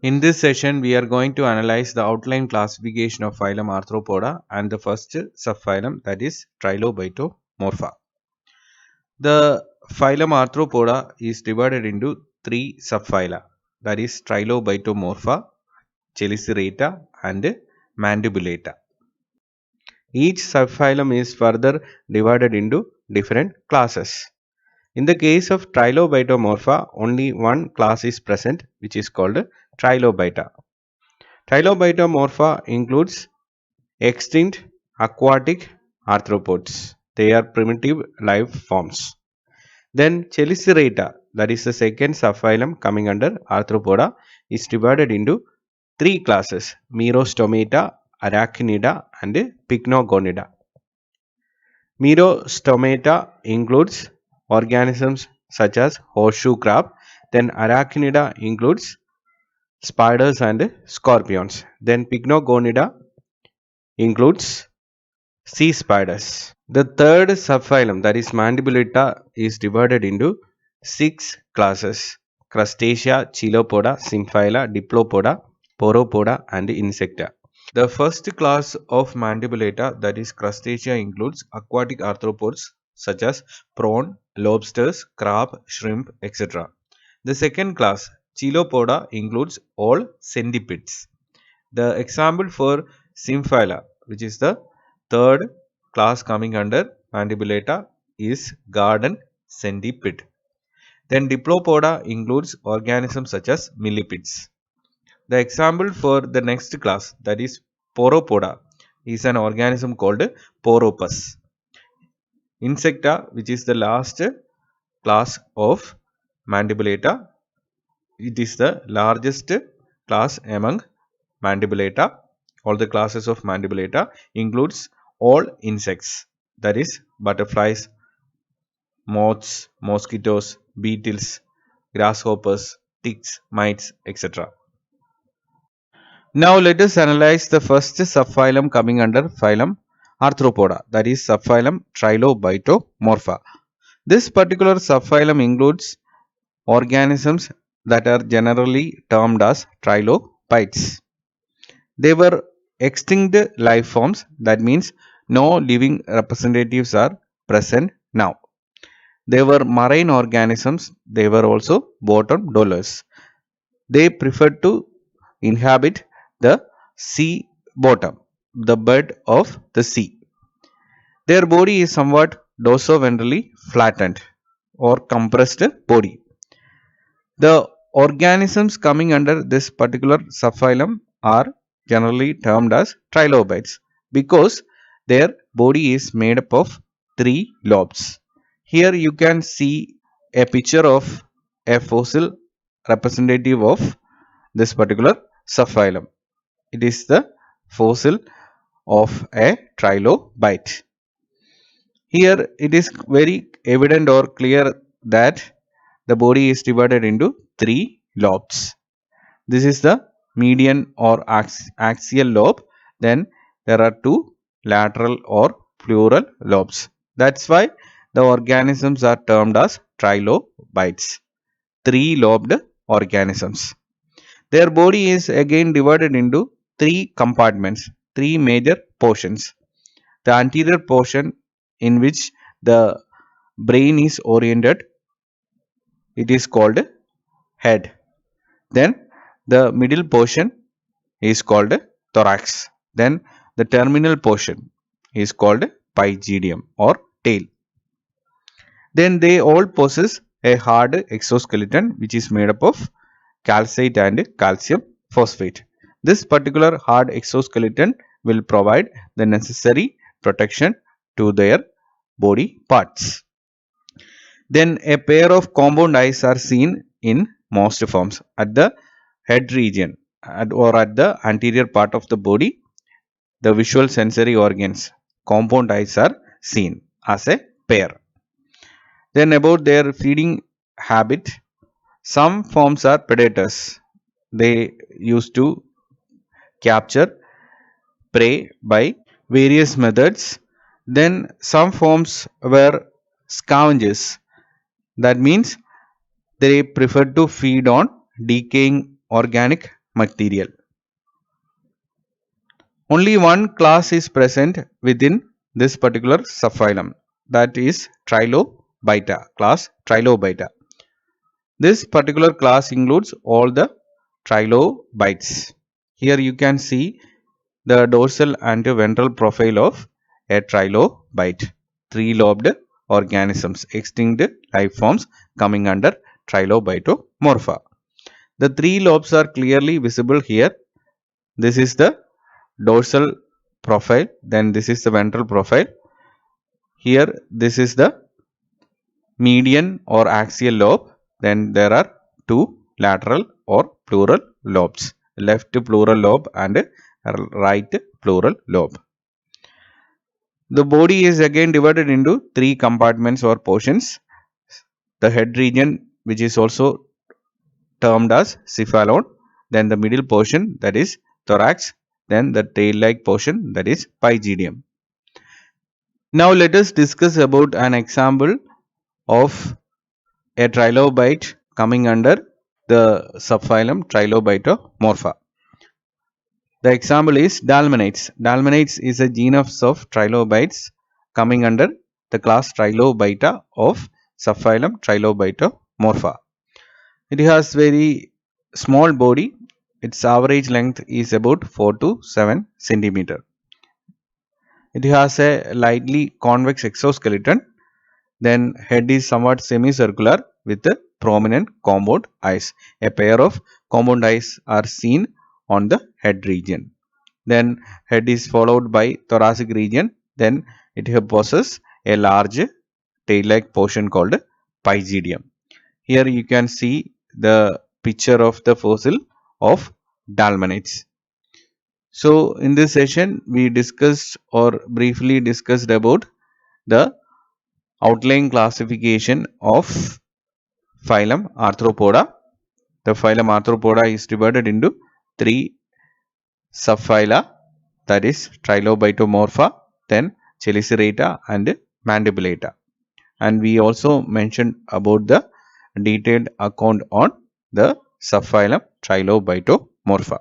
In this session, we are going to analyze the outline classification of phylum Arthropoda and the first subphylum, that is Trilobitomorpha. The phylum Arthropoda is divided into three subphyla, that is Trilobitomorpha, Chelicerata and Mandibulata. Each subphylum is further divided into different classes. In the case of Trilobitomorpha, only one class is present, which is called Trilobita. Trilobitomorpha includes extinct aquatic arthropods. They are primitive life forms. Then Chelicerata, that is the second subphylum coming under Arthropoda, is divided into three classes: Merostomata, Arachnida, and Pycnogonida. Merostomata includes organisms such as horseshoe crab. Then Arachnida includes spiders and scorpions. Then Pycnogonida includes sea spiders. The third subphylum, that is Mandibulata, is divided into six classes: Crustacea, Chilopoda, Symphyla, Diplopoda, Poropoda, and Insecta. The first class of Mandibulata, that is Crustacea, includes aquatic arthropods such as prawn, lobsters, crab, shrimp, etc. The second class, Chilopoda, includes all centipedes. The example for Symphyla, which is the third class coming under Mandibulata, is garden centipede. Then Diplopoda includes organisms such as millipedes. The example for the next class, that is Poropoda, is an organism called Poropus. Insecta, which is the last class of Mandibulata, it is the largest class among Mandibulata. All the classes of Mandibulata includes all insects, that is butterflies, moths, mosquitoes, beetles, grasshoppers, ticks, mites, etc. Now let us analyze the first subphylum coming under phylum Arthropoda, that is subphylum Trilobitomorpha. This particular subphylum includes organisms that are generally termed as trilobites. They were extinct life forms, that means no living representatives are present now. They were marine organisms, they were also bottom dwellers. They preferred to inhabit the sea bottom, the bed of the sea. Their body is somewhat dorsoventrally flattened or compressed body. The organisms coming under this particular subphylum are generally termed as trilobites because their body is made up of three lobes. Here you can see a picture of a fossil representative of this particular subphylum. It is the fossil of a trilobite. Here it is very evident or clear that the body is divided into three lobes. This is the median or axial lobe. Then there are two lateral or pleural lobes. That's why the organisms are termed as trilobites, three-lobed organisms. Their body is again divided into three compartments, three major portions. The anterior portion, in which the brain is oriented, it is called head. Then the middle portion is called thorax. Then the terminal portion is called pygidium or tail. Then they all possess a hard exoskeleton which is made up of calcite and calcium phosphate. This particular hard exoskeleton will provide the necessary protection to their body parts. Then a pair of compound eyes are seen in most forms at the head region or at the anterior part of the body. The visual sensory organs, compound eyes, are seen as a pair. Then about their feeding habit, some forms are predators. They used to capture prey by various methods. Then some forms were scavengers. That means they prefer to feed on decaying organic material. Only one class is present within this particular subphylum, that is Trilobita, class Trilobita. This particular class includes all the trilobites. Here you can see the dorsal and ventral profile of a trilobite, three-lobed organisms, extinct life forms coming under Trilobitomorpha. The three lobes are clearly visible here. This is the dorsal profile, then this is the ventral profile. Here this is the median or axial lobe, then there are two lateral or pleural lobes, left pleural lobe and right pleural lobe. The body is again divided into three compartments or portions. The head region, which is also termed as cephalon, then the middle portion, that is thorax, then the tail-like portion, that is pygidium. Now let us discuss about an example of a trilobite coming under the subphylum Trilobitomorpha. The example is Dalmanites. Dalmanites is a genus of trilobites coming under the class Trilobita of subphylum Trilobitomorpha. It has very small body. Its average length is about 4 to 7 centimeter. It has a lightly convex exoskeleton. Then head is somewhat semicircular with a prominent compound eyes. A pair of compound eyes are seen on the head region. Then head is followed by thoracic region. Then it possesses a large tail-like portion called pygidium. Here you can see the picture of the fossil of Dalmanites. So in this session we discussed or briefly discussed about the outline classification of phylum Arthropoda. The phylum Arthropoda is divided into three subphyla, that is Trilobitomorpha, then Chelicerata and Mandibulata. And we also mentioned about the detailed account on the subphylum Trilobitomorpha.